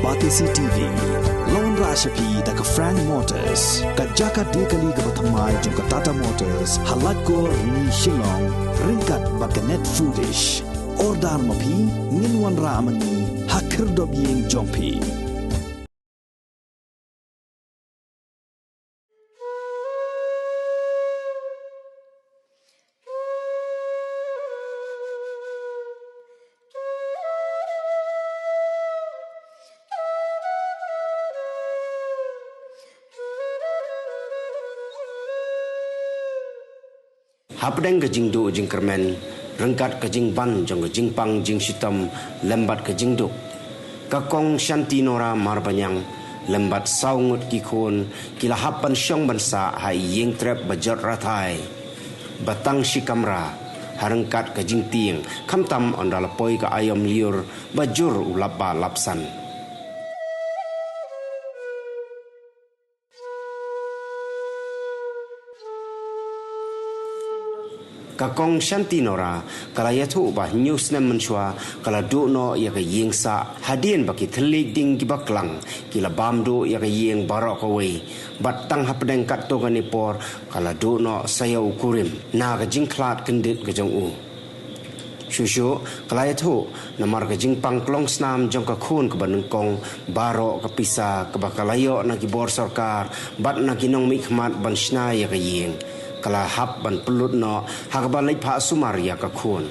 Batisi TV, Lone Rashapi da ka Frank Motors, ka Jaka Dekali ka Batamai jong ka Tata Motors, Halat ko ni Shillong, ringkat ba ka Net Foodish, Ordar Mapi, Ninwan Ramani, Hakir Dobiyeng Jongpi. Hapdeng ke jing du jing kermen, rengkat ke jing ban jong ke jing pang jing sitam, lembat ke jing duk. Kakong shanti nora marbanyang, lembat saungut kikun, kila hapan syong bansa hai yeng trep bajot ratai. Batang shikamra, harengkat ke jing tiang, kamtam ondalapoi ke ayam liur, bajur ulapa lapsan. Kakong shanti nora kala yatu bah news nem menshwa kala do no ya ka yeng sa hadien baki thelik ding gibaklang kila bamdo ya ka yeng barok away batang hapdeng kat to gani por kala do no saya ukurim na ka jingklat kendit ka jong u shushu kala yatu namar ka jingpang klong snam jong ka khun ka banengkong barok ka pisa ka bakalayo na gibor sarkar bat na ginong mikmat banshna ya ka yeng kala hap ban pelut no hakba lai pha sumar ya ka khun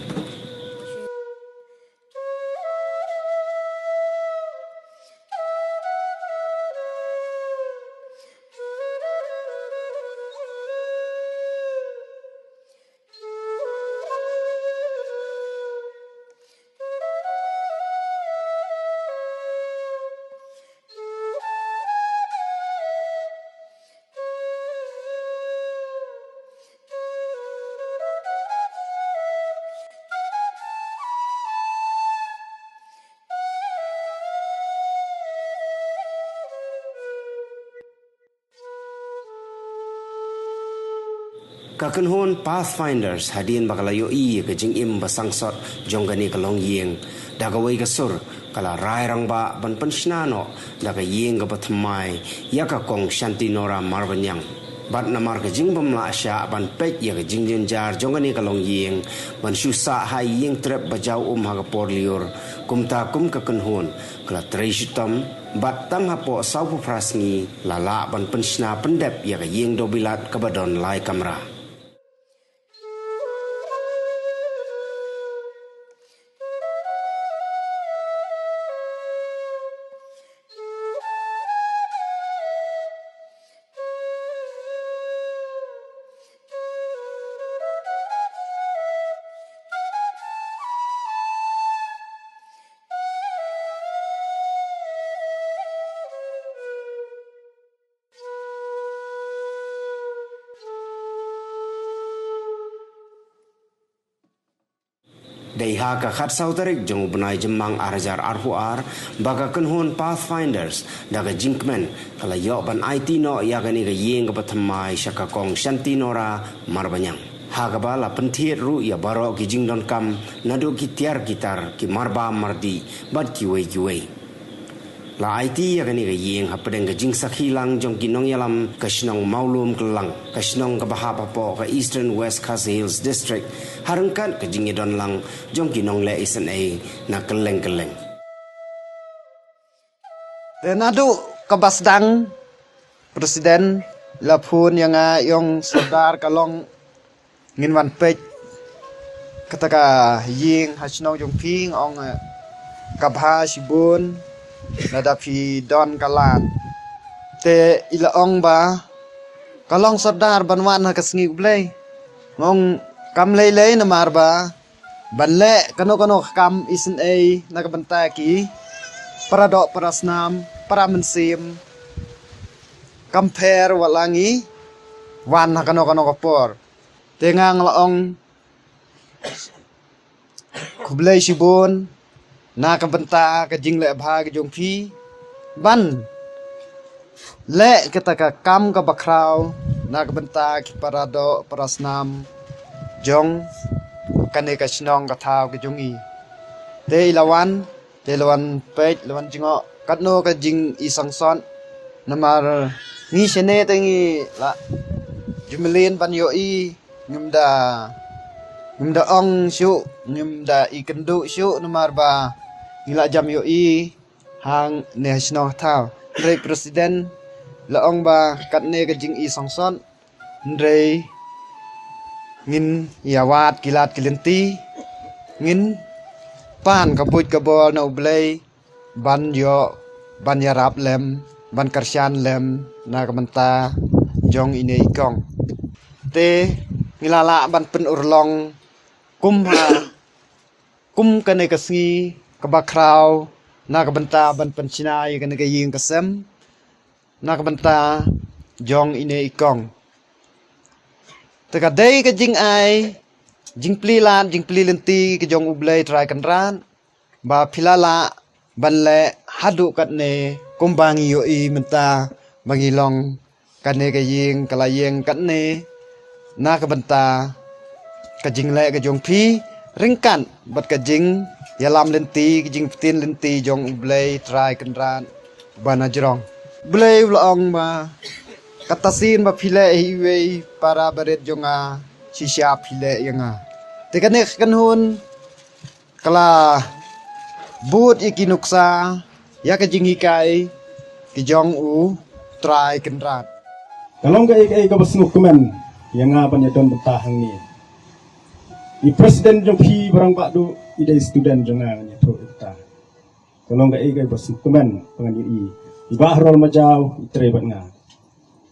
Kakenhon Pathfinders hadien bakalayo i ke jing im basangsot jonggani kalong yeng dagawai kasur kala rai rang ba ban pensnano daga yeng ga batmai ya ka kong shanti nora marbanyang bat namar ke jing bamla asya ban pek ya ke jing jenjar jonggani kalong yeng ban susa hai yeng trep bajau ha por liur kumta kum kakenhon kala treishitam bat tang hapo saupu prasngi lala ban pensna pendep ya ke yeng dobilat kabadon lai kamera. Daiha ka khat sautarik jong benai jemang arajar arhuar baga kenhun Pathfinders daga jinkmen kala yo ban IT no ya gani ga yeng ga pathamai shaka kong shanti nora marbanyang hagaba la pentiet ru ya baro ki jingdon kam nadu ki tiar gitar ki marba mardi bad ki wei la IT ya gani ga yeng hapdeng ga jing sakhilang jong kinong yalam kashnong maulum kelang kashnong ka bahapa po ka Eastern West Khas Hills District harengkat ke jingidon lang jong kinong le SNA na keleng nadu kabasdang presiden lapun yang yung saudar kalong nginwan pej kataka ying hasnong jong ping ong kabha sibun nadapi don kalan te ilaong ba kalong saudar banwan ha kasngi ublay mong kam lay na marba banle kano kam SNA nakabantaki para do parasnam para mensim compare walangi wan kano kapor tengang laong kublay sibon nakabanta ka jingle bhag jong phi ban le kataka kam ka bakraw nakabanta ki parado parasnam jong kane ka snong ka thaw ki jong i te ilawan te lawan pet lawan jingo katno ka jing isang son namar ngi sene tengi la jumelin ban yo i ngumda ong syu ngumda ikendu syu namar ba ngila jam yo i hang national tau ndrei presiden la ong ba katne ka jing isang son ndrei ngin yawat kilat kilenti ngin pan kabut kabol na ublay ban yarap lem ban karsyan lem na kamanta jong ine ikong te ngilala ban pen urlong kum kane kasngi kabakraw na kabanta ban pen sinay kane kaying kasem na kabanta jong ine ikong teka day ka jing ay jing pli lenti ke jong ublay try kan ran ba pilala banle hadu kat ne kumbangi yo i menta bangilong kane ka ying kalayeng kat ne na ka benta ka jing le ka jong phi ringkan bat ka jing yalam lenti ka jing tin lenti jong ublay try kan ran bana jrong blay ulong ba katasin ba pile hiwe para baret jonga sisya pile yanga tekanek kanhun kala but ikinuksa ya ka jingikai ki jong u try kenrat kalong ka basnuk kemen yanga ban yadon betahang ni i presiden jong pi barang bakdu ide student jonga ni to ta kalong ka basnuk kemen pangan i bahrol majau itre bat nga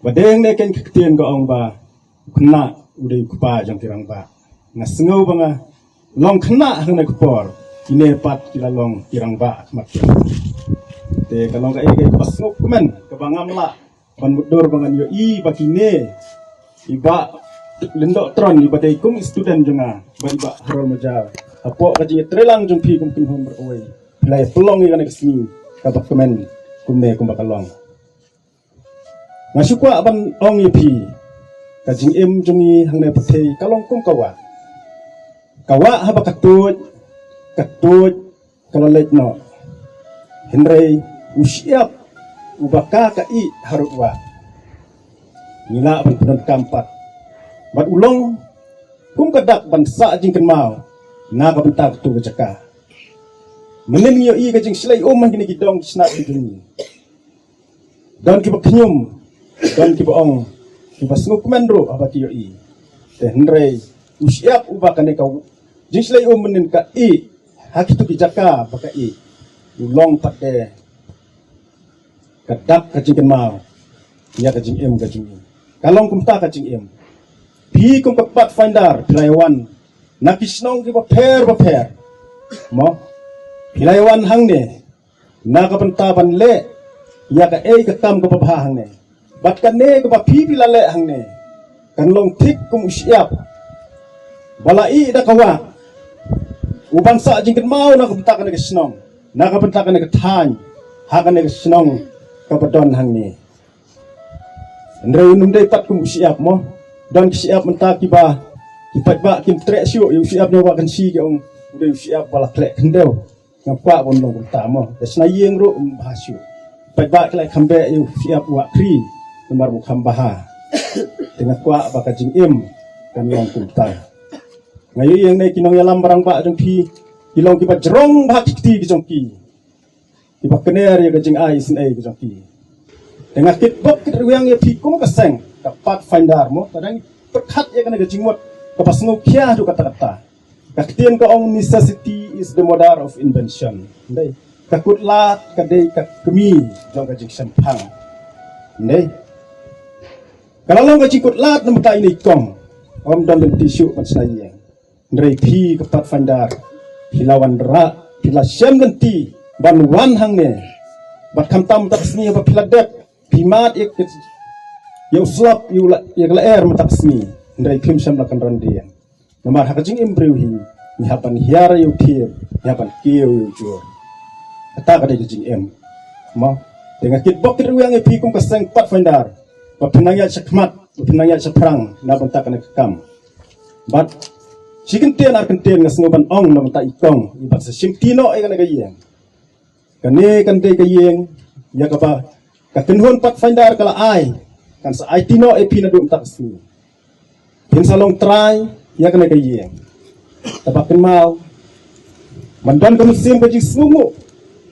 badeng ne ken ketian ko ong ba kena udah kupa jang tirang ba ngasengau banga long kena hang na kupor ine pat kila long tirang ba mat te kalong ka pas ngok kemen ke bangam la ban mudur bangan yo i bakine iba lendok tron iba dai kum student jonga ba iba harol maja apo ka ji trelang jong pi kum kin hon beroi lai pelong i kana kesini ka bak kemen kumne kum bakalong ngasukwa ban ong ipi kajing em jungi hangne pathe kalong kum kawa haba katut kalalek no henrei usiap ubaka ka i harutwa ngila ban punan kampat bat ulong kum kadak ban sa jing kenmau na ka bentak tu jaka menin yo i kajing slai man kini gidong snap digini dan kibaknyum dan kibaong kibasnguk mendro abati yo i te henrei usiap ubakane ka jinslai menin ka i hakitu kijaka baka i ulong pate kadak kajing mau ya kajing em kajing kalong kumta kajing em pi kum kapat finder pilaiwan nakisnong kiba per mo pilaiwan hangne nakapentaban le ya ka kakam ka babahang ne bat kan ne ka pi pilale hangne kan long tik kum usiap balai da kawa uban sa jingket mau na kabentakan ke snong na kabentakan ke tan hakan ke snong ka badon hangne ndre num dai pat kum usiap mo don siap mentaki ba kipat ba kim trek siu yu siap nyawa kan si ke ong udah siap bala klek kendeu ngapa bon long utama desna yeng ro bahasyu pat ba klek kambe yu siap wa kri nomor bukan baha dengan kwa ba kajing im kan long kunta ngayu yang nei kinong yalam barang ba jong pi kilong kipat jerong ba kiti ki jong ki kipat kener ya kajing ai sin ai ki jong ki dengan kitbok kitruang ya pi kum kaseng dapat finder mo kadang perkat ya kana kajing mot kapas ngokia du kata-kata kaktian ka ong necessity is the mother of invention ndai kakutlat kadai kakemi jong kajing sampang ndai kalau kajing kutlat namta ini kong om dan tisu pansnai ndai pi kapat finder hilawan ra hila syam ganti ban wan hangne bat kamtam taksni ba piladep pimat ik ya uslap ya laer matasni ndai kim syam lakan randian nomor hakajing imbreuhi ni hapan hiara yu tiep hapan kieu yu jur kata kada jing em mo dengan kitbok kiruyang epikum kaseng pat findar papinangya sakmat papinangya saprang na bantakan kam bat sikentian arkentian ngasngoban ong na banta ikong ibat sa simtino ay kana gayeng Kani kan de kayeng ya kapa kakenhon pathfinder kala ai kan sa ai tino epi na dum taksmi. Pin salong try ya kana kayeng. Tabakin mau mandan kan sim ka jing sumu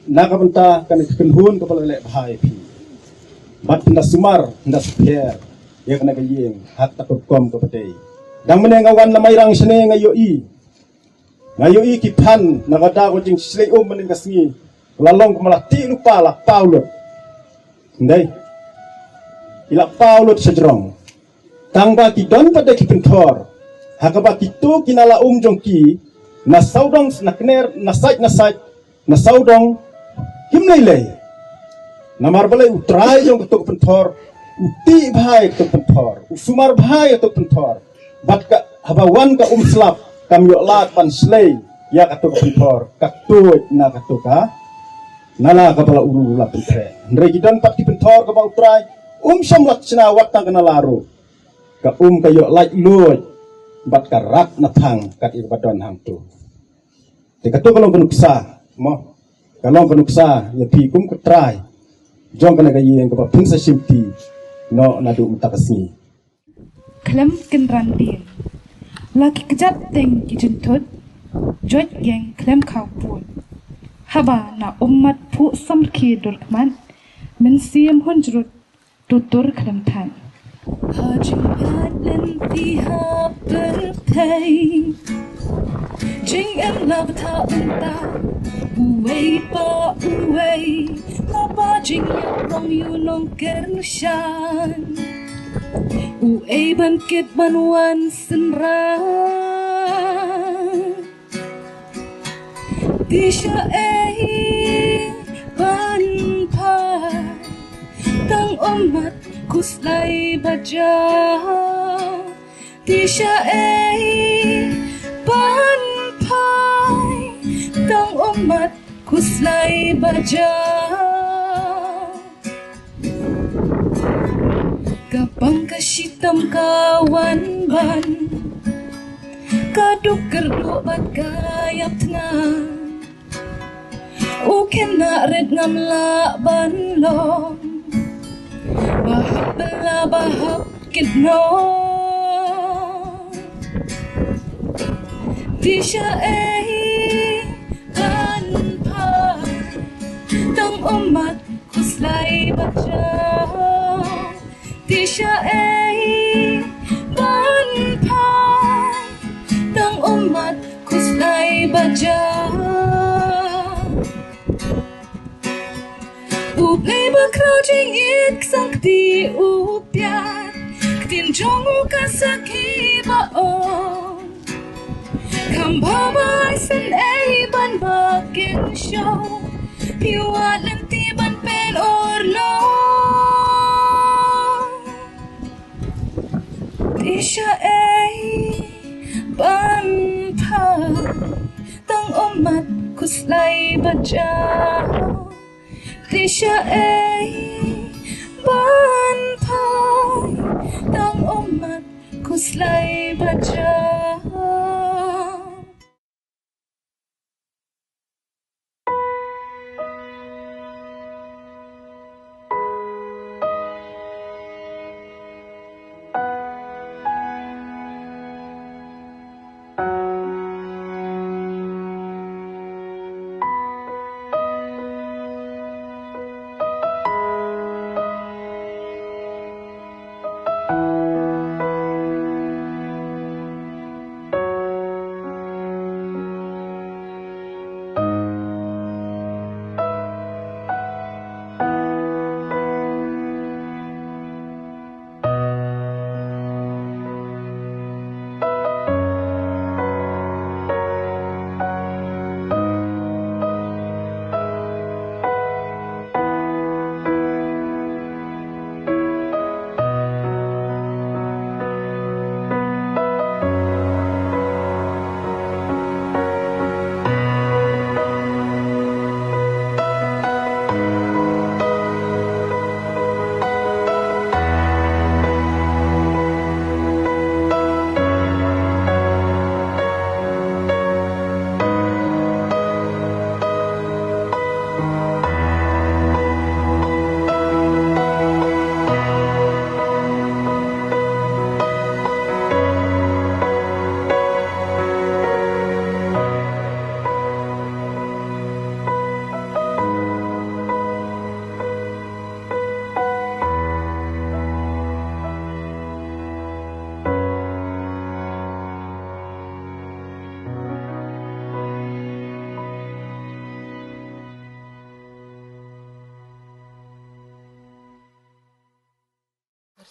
na ka benta kan kenhon ka pala le bahai pi. Bat na sumar na super ya kana kayeng hat ta kom ka patay. Dang menengawan na mayrang sine ngayo i kipan na kada ko jing slay maning kasngi. Lalong kumalati lupa lah Paulus. Ndai. Ila Paulus sejrong. Tangga ki don pada ki pentor. Hakaba kitu kinala jongki na saudong na kner na site na saudong himlei. Na marbale utrai jong ketuk pentor. Uti bhai ketuk pentor. Usumar bhai ketuk pentor. Bat ka habawan ka slap kam yo lat pan slay ya ketuk pentor. Katut na katuka. Nala kapala ulu la pentre. Ndre gidan pat ki pentor ka utrai. Syam laksana watang kana laru. Ka kayo like luoj. Bat ka rak na thang kat ibadon hang tu. Te katu kalong kanuksa mo. Kalong kanuksa ya pi ka try. Jong kana kayeng ka pinsa simti no nadu utakasi. Klem kenrandin. Laki kejat teng kijentut. Jot yang klem kau pun. Haba na umat pu samki durkman mensiam hunjrut tutur kelemtan. Hajingat nanti ha bertay jing em love ta unta uway pa uway laba jing rong yu nong kernushan uway bangkit banwan senra Tisha ban pai tang umat kuslay baja Tisha ban pai tang umat kuslay baja Kapang kasitam kawan ban kaduk kerdu bat kayap tenang Ukena red ngam la ban long Bahap bela bahap kitno Tisha ban pai Tang umat kuslay baca Tisha ban pai Tang umat kuslay baca Uplay berkrajing it sakti upiat Ktin jongu kasaki baon Kambabay san ban bakin show Piwat lanti ban pen orlo Tisha ban pa Tang umat kuslay baca Tisha ban pai Tang umat kuslay baca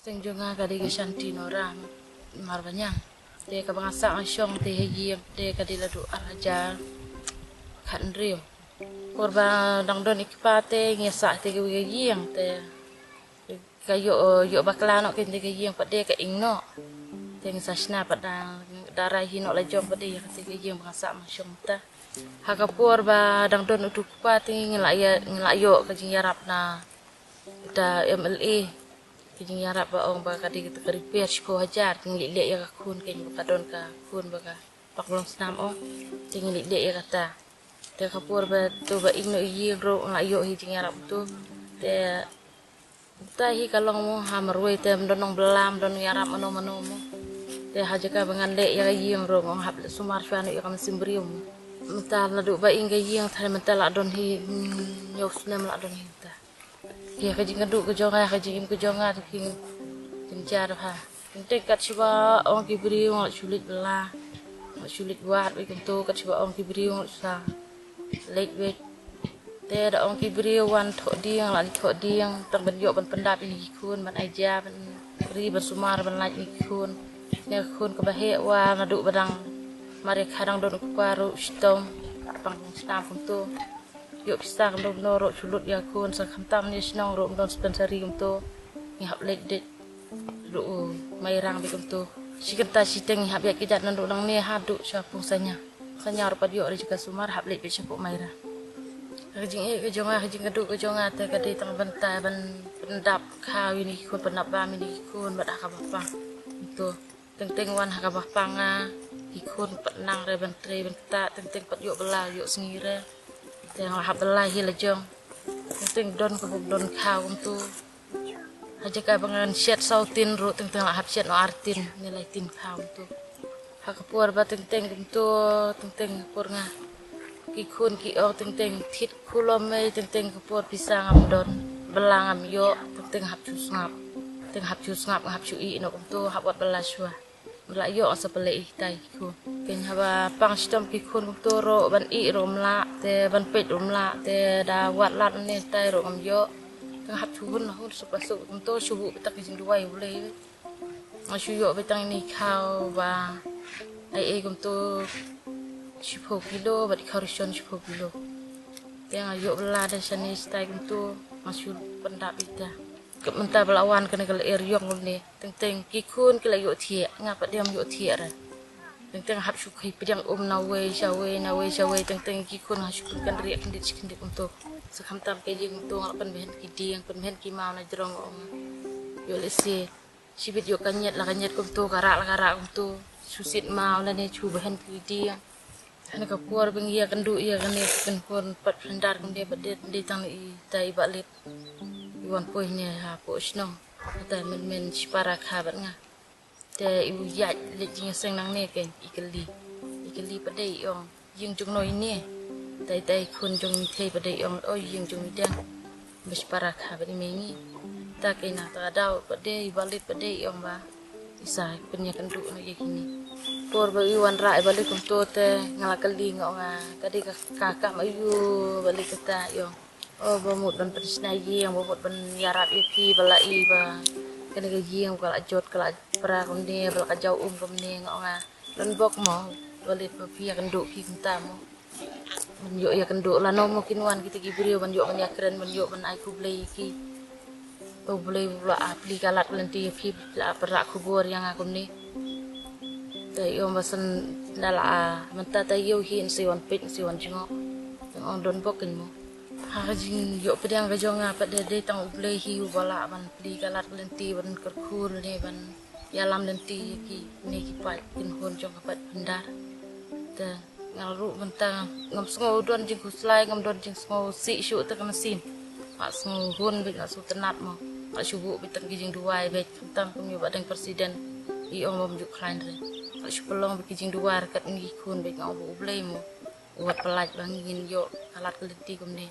Sing jonga kadi ke Shanti Nora marbanya. Te ka bangsa ang syong te hiyem te ka diladu araja kan rio. Korba dangdon ikipate ngesa te ke yiyang te kayo yo bakla no ke te yiyang pade ka ingno. Te ngisasna pada darai hino la jom pade ka te yiyang bangsa ang syong ta. Hakapur ba dangdon utuk pate ngelayo ka jing yarap na da MLA kijing yarap ba ong ba kadi kita repair sipo hajar tingli lek ya kun ken kadon ka kun ba ka paklong snam o tingli lek ya kata te kapur ba tu ba ingno yi ro ngayo hi jing yarap tu te tahi kalong mo hamarwe te ndonong belam don yarap mano mo te hajaka bangan lek ya yi ro ngong hab sumar fanu ya kam simbrium mental na du ba inga yi yang thal mental adon hi nyos nem la don hi ta ya kajing kaduk ke jonga kajing ke jonga tu king kencar ha penting kat siba orang kibri orang sulit belah orang sulit buat begitu tu kat siba orang kibri orang susah late wait te ada orang kibri wan thok diang la thok diang tang ben yok ben pendap ini kun ban aja ben ri ben sumar ben laj ni kun ne kun ke bahe wa ngaduk badang mari kadang don ku paru stom pang stam tu yuk pisah kalau norok sulut ya kun sekamtam ni senang rom don sponsori untuk ngihap lek det ru mairang bikum tu sikenta siteng ngihap ya kijat nanduk nang ni haduk siapung sanya sanya rupa diok juga sumar hap lek besapuk mairang kajing kejonga kajing keduk kejonga te kadi tang bentai ban pendap kau ini kun pendap bam ini kun badak kabapang itu teng-teng wan hakabapanga ikun penang re bentre ben keta teng-teng pat yuk belah yuk sengire yang lahap belah hi lejong teng don ko don kau tu aja ka bangan set sautin ru teng lahap set no artin nilai tin kau tu hakapur ba teng tu teng pur nga ki kun ki o teng thit kulome teng kapur pisang am don belang am yo teng hap chu ngap hap chu i no tu hap wat belah shua la yo asa pele tai ku ken haba pang stom ki kun tu ro ban i rom la te ban pet rom la te da wat lat ne tai ro am yo teng hap chu hun supa su tu subu tak jing duai ule ma shu yo betang ni khao ba ai kum tu 10 kilo ba di kharison 10 kilo yang yo bela da sani stai kum tu masul pendap ita kementar belawan kena kala eryong ni teng kikun kala yo thie ngapa diam yo thie ra teng hap sukhi pidang nawe shawe teng kikun hasuk kan riak kendit untuk sekam tam ke jing tu ngapan behen kiding pen behen ki mau na jrong ong yo lesi sibit yo kanyet kum tu karak kum tu susit mau na ne chu behen kiding ana ka puar beng ya kendu ya kan ken pun pat pendar kum dia badet di tang i tai balit iwan poinya ha po snong ta men sipara khabat nga te iu yat le jing seng nang ne ken ikeli padai ong jing jung noi ne tai kun jung thei padai ong oi jing jung dang sipara khabat me ni ta ke na ta dau padai balit padai ong ba isa penya kendu no ye kini por ba iwan ra balit kum to te ngalakali nga kadi kakak mayu balik kata yo oh bamut ban persna yang bamut ban yarap iki balai ba kena yang kala jot kala pra kunde bal ka jau kumne nga don bok mo bali pa pia kenduk ki kunta mo menyo ya kenduk lano mo kinwan kita gibrio menyo ban yakren menyo ban ai kublei ki to boleh pula apli kalat lenti pi la pra kubur yang aku ni dai om basen dala menta tayo hin siwan pit siwan jingo yang don bokin mo hajing yo pedang kejonga pada de tang ublei hi bala ban pli kalat lenti ban kerkur ne ban yalam lenti ki ne ki pai kin hon jong kapat pendar te ngaru mentang ngam sngo don jing kuslai ngam don jing sngo si shu te mesin pak sngo hon bi ngasu tenat mo pak shubu bi tang jing duai be tang kum yo badang presiden i om mom juk klain re pak shupelong bi jing duar kat ngi kun be ngau ublei mo uat pelaj bangin yo kalat lenti kum ne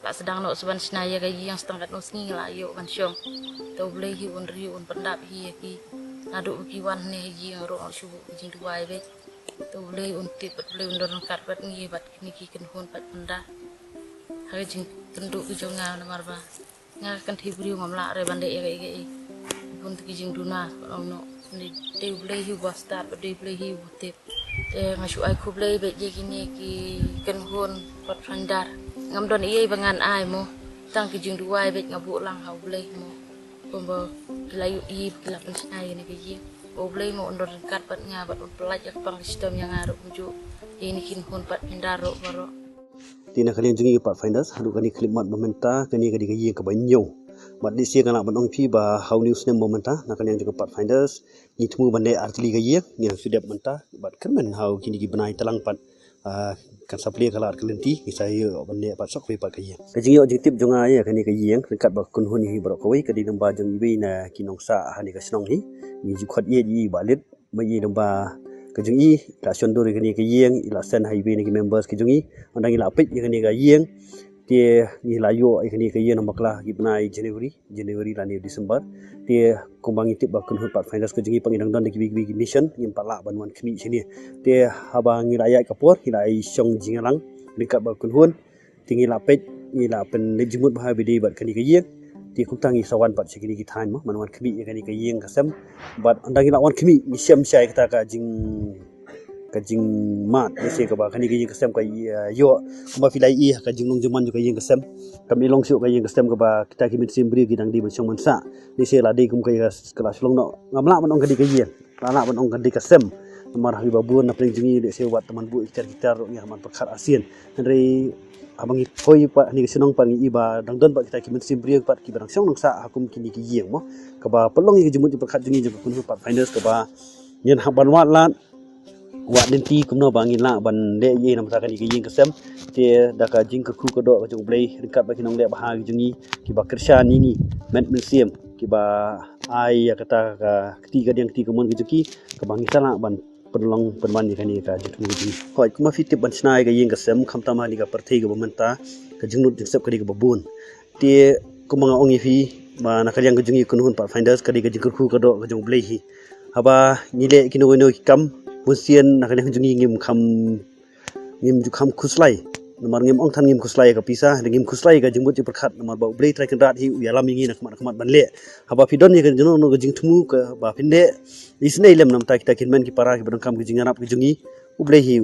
la sedang no seban snaya ga yang setengah no sngi la yo ban syong to blei hi un ri un pendap hi ki adu ki wan ne hi ro shubu jing duai be to blei un tit pat blei un don kat pat ngi bat ni ki ken hon pat penda ha jing tendu ki jonga na marba nga kan thi bri ngam la re ban de ga pun terkijing duna ono ni te boleh hiu bastard boleh hiu tip ngasu ai ku boleh be je kini ki kenhun pot fandar ngam don iei bangan ai mo tang kijing duai be ngabu lang hau boleh mo pombo kilayu i kilap ai ni ki boleh mo ondor kat pat nga bat pelaj ak pang sistem yang aruk muju ini kinhun pat fandar ro baro tina kalian jungi Pathfinders hadu kani klimat momenta kani kadi kayi ka banyo mat disia kana banong pi ba how news nem momenta na kalian juga Pathfinders ni temu bande artili kayi ni sudah menta bat kermen how kini ki benai talang pat kan sapli kala arkelenti saya bande pat sok pat kayi kajingi objektif jonga ya kani kayi dekat ba kunhun hi barok kawai kadi namba jong ibe na kinongsa hani ka snong hi ni jukhat ye ji balit mai namba kajungi la sondori kani ka yeng ila sen highway ni members kajungi andang ila pit kani ka yeng tie ni layo kani ka yeng makla gibnai January la ni December tie kumbang itip ba kun Pathfinders kajungi pangidang don ki mission ngim pala banwan kni sini tie habang ila ya kapor ila ai song jingalang dekat ba kun hun tingi la pit ila pen lejimut bah bidi bat kani ka yeng ti kumtangi sawan pat sikini kitan mo manwan kemi kani ka yeng kasem bat andang ila wan kemi ni siam syai kata ka jing mat ni ka ba kani ka yeng kasem ka yo kuma filai i ka jing long juman ka yeng kasem kami long syuk ka yeng kasem ka ba kita kimi simbri gidang di bersong mansa ni se la dei kum ka kelas long no ngamla manong ka di ka yeng lala manong ka di kasem marah bi babun na pring jingi de se wat teman bu gitar ni man perkhat asien dari abang ipoi pa ni senong pa ni iba dangdon pa kita kimen simbri pat ki barang syong nangsa hakum kini ki yeng mo ka ba pelong ki jemut perkat jungi je kun Pathfinders ka ba nyen haban wat lat wat denti kumno bangin la ban le ye nam sa kan ki yeng kesem te da ka jing ka ku ka do ka jong blai dekat ba kinong le ba jungi ki ba kershan ni met museum ki ba ai ya kata ka ketiga yang ketiga mon ki juki ka bangi sala ban penolong perman ni kani ka jitu ni hoi kuma fitip ban snai ka yeng kasem khamta ma ni ka parthei ka bomenta ka jingnut jingsap kadi ka babun te kuma nga ongi fi ma na kalyang ka jungi kunhun Pathfinders kadi ka jingku ka do ka jong blei hi haba nile kino no kam busien na kalyang jungi ngim ju kham khuslai nomor ngim ong than ngim khuslai ka pisa ngim khuslai ka jingbut ji perkhat nomor ba blei trai kan rat hi uyalam ngi nak mat banle haba fidon ni ka jono no ka jingthmu ka ba finde isne ilem nam ta kita kinmen ki para ki berangkam ki jinganap ki jungi ublei hi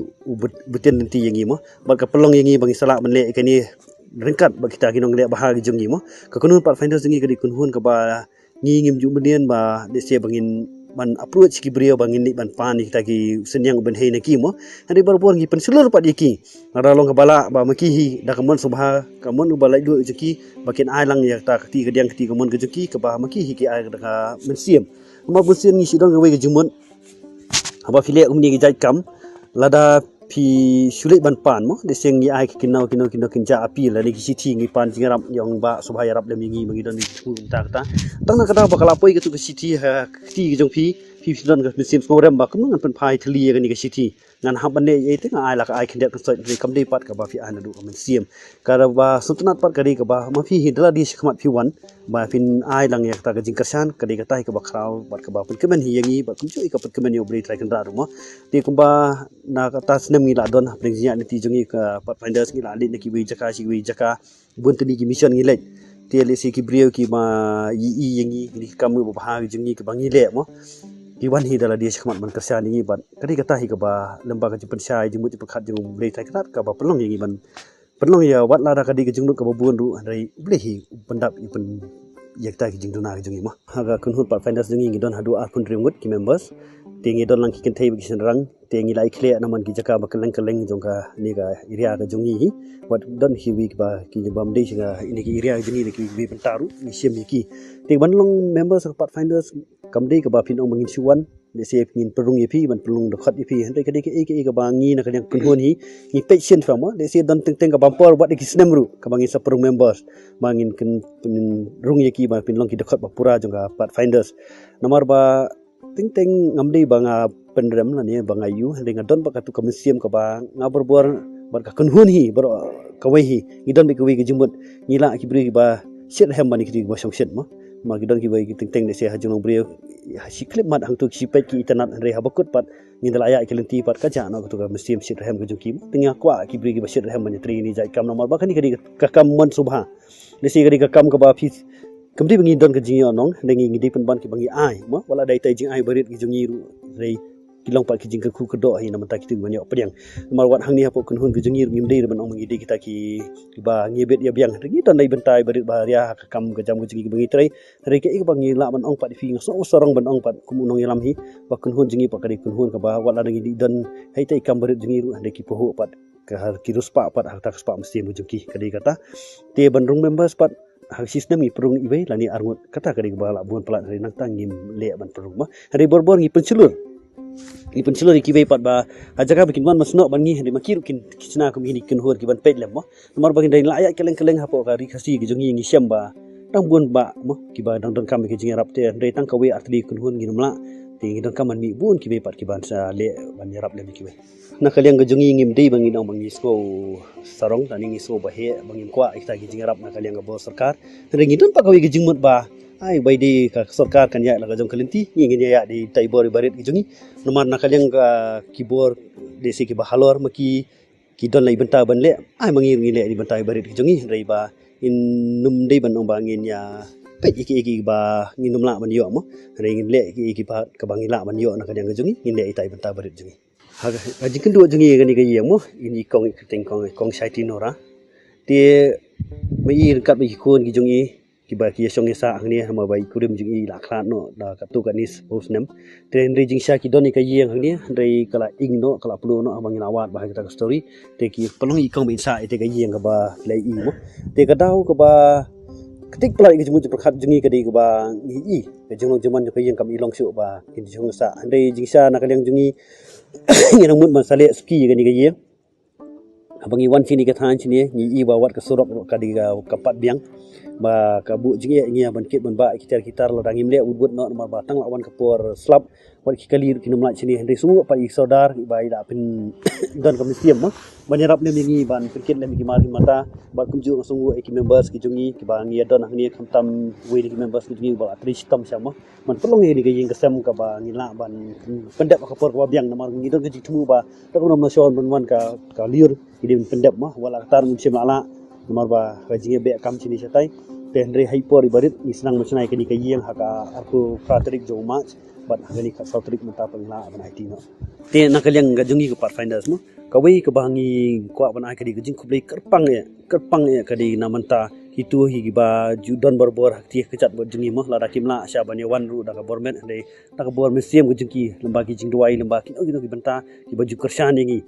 buten nanti yangi mo ba ka pelong yangi bangi salak banle kani rengkat ba kita kinong le bahar ki jungi mo ka kunun Pathfinders jungi ka di kunhun ka ba ngi ngim ju benian ba dese bangin ban approach ki brio bangin ni ban pan kita ki senyang ben hei naki mo hari baru ngi pensulur pat diki ngaralong ka bala ba maki hi da kamon subha kamon ba lai du jeki bakin ai lang ya ta kti ka diang kti kamon ka jeki ka ba maki hi ki ai da mensiam ma busin ngi sidong we ka jumun aba file umni ki jai kam lada pi sulit ban pan mo de seng ni ai kinau kinja api la ni city ngi pan jingaram yang ba subha yarap le mingi magi don ni ta kata tang na kata bakal apoi ke tu city ha kti jong pi don ka sim program ba kum ngan pen phai thli ga ni ka city ngan ha ban ne ye te ai la ka ai khindet ka soi ni kam dei pat ka ba fi an du ka men sim ka ba sultanat pat ka ri ka ba ma fi hidla di khmat fi wan ba fin ai lang ya ta ka jing kersan ka di ka tai ka ba khrau bat ka ba pen kemen hi yangi ba kum chui ka pat kemen yo bri trai kan ra mo ti kum ba na ka ta snem ngi la don ha pring jiya ni ti jungi ka Pathfinders ngi la lit ni ki wi jaka bun tani ki mission ngi lek ti le si ki brio ki ma yi yangi ni kam ba ha jungi ka bangi le mo Iwan hi dalam dia sekhmat ban kerja ni ban kadi kata hi ka ba lembaga jempen syai jemut perkhat jeng blei tai kat ka ba pelong yang ban pelong ya wat la kadi ke jengnut ka ba buan ru dari blei hi pendap ipen yak ta ki jeng duna ki jengi ma haga kunhut Pathfinders jengi don hadu akun rimut ki members tingi don lang ki ken thei bi senrang tingi lai khle naman ki jaka ba keleng jong ka ni ka area ka jongi hi wat don hi wi ba ki bam dei singa ini ki area jengi ni ki wi pentaru ni siam ki ting ban long members of Pathfinders kam dei ka ba pin ong mangin siwan de se pin perung yepi ban perung dekat yepi hentai ka dei ke ba ngi na ka yang kunhun hi ni patient fama de se don teng ka bumper wat ki snem ru ka bangin sa perung members mangin ken rung yeki ba pin long ki dekat ba pura jong ka Pathfinders nomor ba teng ngam dei ba nga penrem la ni ba nga yu hentai ngadon ba ka tu ka museum ka ba nga berbor bar ka kunhun hi bar ka wei hi ngidon bi ka wei ki jumut ngila ki bri ba sit hem ba ni ki ba song sit ma magidon ki bai teng de se hajung brio si klip mat hang tu si pet ki internet re habakut pat ngindal aya ki lenti pat ka jana tu ka musim sit rehem ka juki tengah kwa ki bri ki basit rehem ban tri ni jai kam nomor ba kani ka kam mon subha de se ka kam ka ba fi kemudian bangi don ke jing nong dengi ngidi penban ki bangi ai mo wala dai tai jing ai berit ki jungi ru rei kilong pat ki jing ke ku kedo hi namanta ki tu banyak pedang nomor wat hang ni hapo kun hun ki jungi ngim dei ban ong ngidi kita ki ba ngibet ya biang dengi don dai bentai berit ba ria kam ke jam ke jungi bangi trai rei ke ik bangi la ban ong pat fi so sorong ban ong pat kum nong yalam hi ba kun hun jungi pa kadi kun hun ka ba wala dengi don hai tai kam berit jungi ru dei ki poho pat ke har ki ruspa pat hak tak spa mesti mu jungi kadi kata te bandrung members pat hak sistem ngi perung ibai lani arngut kata kadi bala buan pelat hari nang tangim le ban perung ma hari bor-bor ngi pencelur ki bai pat ba ajaka bikin wan masno ban ngi hari makir kin kisna kum ini kin hor ki ban pet lem ma nomor bagin dai layak keleng-keleng hapo kari khasi ki jongi ngi syam ba tang buan ba ma ki ba dang kam ki jingi rap te dai tang kawe atli kun hon ngi numla te ngi dang kam man mi bun ki bai pat ki ban sa le ban yarap le ki bai na kaliang ga jongi ngim dei bangi nong bangi sko sarong tani ngi so bahe bangi kwa ikta gi jingarap na kaliang ga bo sarkar rengi don pa kawi gi jingmut ba ai bai di ka sarkar kan ya la ga jong kalenti ngi ya di tai bor barit gi jongi nomar na kaliang ga kibor desi ki ba halor maki ki don lai benta ban le ai bangi ngi le di benta barit gi jongi rei ba in num dei ban ong bangin ya pe iki ba ngi num la ban yo mo rei ngi le iki ba ka bangi la ban yo na kaliang ga jongi ngi le itai benta barit jongi haji kedua jengi gani ga yemo ini kong teng kong saiti nora te mai kat bi kon gi jongi ki ba ki song sa angni ma bai kurim jongi la khlat no da katu kanis hosnem te ndri jing sha ki doni ka yeng angni ndri kala ing no kala plu no abang awat ba kita story te ki pelong i kong bi sa te ga yeng ga ba lai i mo te ka dau ka ba ketik pelai ki jemu perkhat jengi ka di ka ba i ke jong jaman ka yeng kam i long su ba ki jong sa ndri jing sha na ka leng jongi yang mut masale ski gani gaye abangi wan sini ka than sini ni i ba wat ka sorok ka di ga kapat biang ba ka bu jingi ngi ban kit ban ba kitar la dangim le udut no ma ba tang lawan ka por slap wat ki kali ki numla sini hande sungu pa i sodar i ba ida pin dan ka misiam ma banyarap le ngi ban cricket le mi mar mata ba kum ju sungu ki members ki jungi ki ba ngi don ngi khamtam we ki members ki jungi ba tri stam sama man pelong ni ga ying ka sam ka ba ngi la ban pendap ka por ka biang na mar ngi don ki tumu ba ta ko nom nasion ban wan ka liur ki din pendap ma wala tar musim la nomor ba jingi be kam sini satai tendre hyper ibarit ni senang macnai kini ka yeng haka aku fratrik jo match bat hagani ka sautrik mata pangla ban IT no te na kaliang ga jungi ka pathfinders mo kawai ka bangi kwa ban ai kadi jing kublai kerpang ya kadi namanta hitu hi ba judon borbor hakti kecat bot jungi mo lada kimla sya bani wan ru da ka bormet ande da ka bor museum ku jingki lembagi jing duai lembagi no ki benta ki baju kersan ni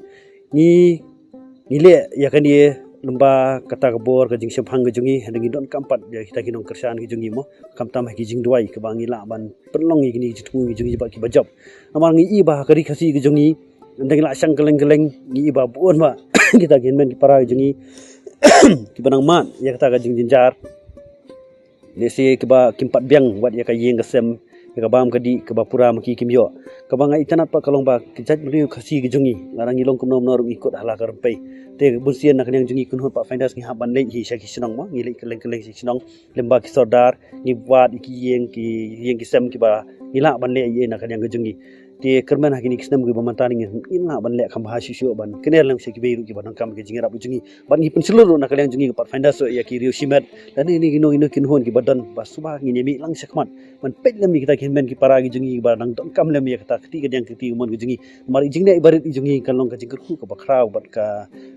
le ya kan dia lemba kata kebor ke jing semphang ke jungi hengi don kampat ya kita kinong kersan ke jungi mo kam tam ki jing duai ke bangi la ban perlong gini jitu ki jungi ba ki bajab amar ngi i ba kari khasi ke jungi ndeng la sang keleng-keleng ngi i ba buon ba kita gen men ki para jungi ki banang mat ya kata ka jing jinjar lesi ke ba kimpat biang wat ya ka yeng kesem ya ka bam kadi ke ba pura maki kimyo ka bangai itanat pa kalong ba kijat mriu khasi ke jungi larang ilong kum nom nor ikut hala ka rempai te bunsian nak yang jungi kun hot pak finders ngi haban le hi sya ki sinong ma ngi le keleng-keleng si sinong lemba ki sodar ngi wat ki yeng ki sem ki ba ila ban le ye nak yang jungi te kerman hakini kisnam gi bamantani ngi ila ban le kham ha shu ban kenel lang ki beru ki ban kam ki jingira bu jungi ban ngi pun seluruh nak yang jungi pak finders so ya ki riu simet dan ini ino kin hon ki badan ba suba ngi nemi lang sakmat man pet lem kita kin men ki para gi jungi ba nang don kam lem ya kata keti yang keti mon gi jungi mari jingne ibarat jungi kan long ka jingkur ku ka bakrau bat ka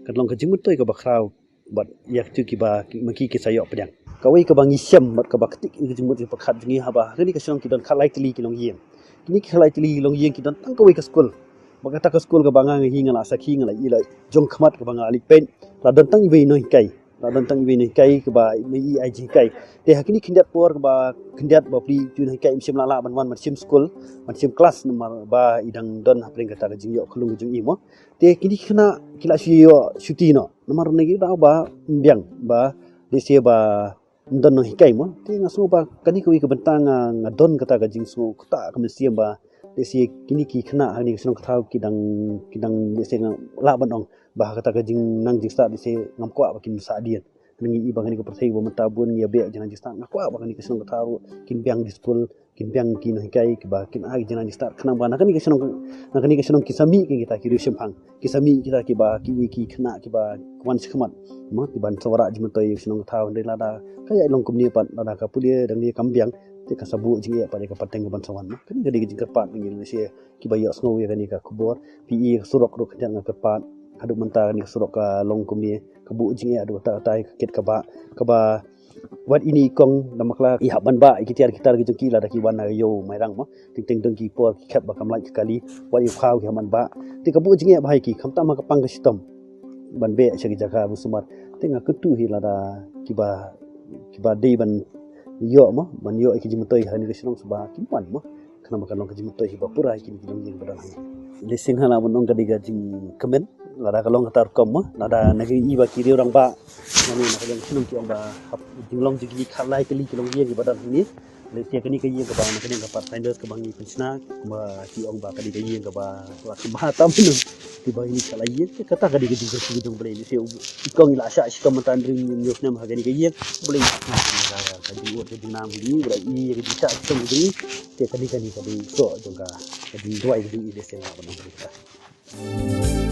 kadlong ka jimut toy ka bakrau bat yak tu ki ba maki ki sayok pedang kawai ka bangi syam bat ka baktik ki jimut ki pakhat jingi haba ni ka sinong ki don khalai tili ki long yeng kini khalai tili long yeng ki don tang kawai ka skul bagata ka skul ka banga ngi ngala sakhi ngala ila jong khamat ka banga alik pen la don tang ibe no kai la don tang ibe no kai ka ba mi ai ji kai te hakini kindat por ka ba kindat ba pri tu kai sim la ban wan sim skul sim kelas nomor ba idang don hapring kata ka jingyo khulung jung i mo te kini khna kila siyo syuti no nomor negi da ba mbiang ba desia ba don no hikai mo te ngasu ba kani kuwi ke bentang ngadon kata ka jingsu kata ka mesia ba desia kini ki khna hani senong kata kidang desia la banong ba kata ka jing nang jing sta desia ngam kwa ba kin sa dian Nengi ibang ni ko persei bo mentabun ya be janan jista ngakwa bang ni kesenong taru kin biang di school kin biang kin hikai ke ba kin ag janan jista kenang ba nakani kesenong kisami kin kita kiri sempang kisami kita ki ba ki kena ki ba kwan sekmat mo di ban sawara jimentoi kesenong tahu ndai lada kaya long kumni pat lada ka pulia dang ni kambiang te kasabu jingi apa de ka pateng ban sawan kan gadi jing kepat ngi Indonesia ki ba ya snow ya kan ka kubor pi surok ro kan kepat adu mentah ni surok ka long kumni kebu jing adu tai ket ka ba wat ini kong namakla ihap ban ba kita ki la da ki wan yo mairang mo ting ki por ki khat ba kamlai kali wat yu khaw ki man ba ti kebu jing ba ki khamta ma ka pang ka sistem ban be segi jaka musumar tinga ketu hi la da ki ba dei ban yo mo ban yo ki jimtoi hani kesinong suba ki man mo kana makan long ki jimtoi hi ba pura ki jing jing badan lising hala mon ong kadiga jing kemen lada kalong katar kom lada nagi iba kiri orang ba nani nak yang sinung ki ong ba jinglong jigi khalai kali kilong ye ki badan ini lesia kani ke ye ka ba nakani ka pathfinders ka bangi pensna ba ki ong ba kadi ke ye ka ba suat bahatam nu ki ba ini khalai ye kata kadi ke jing ki jong boleh lesia ikong ila asya si kam tan ring news nam ha kani ke ye boleh ka jing wot ke nam ni boleh i ke bisa tong ni te kadi so jong ka kadi doi ke lesia ba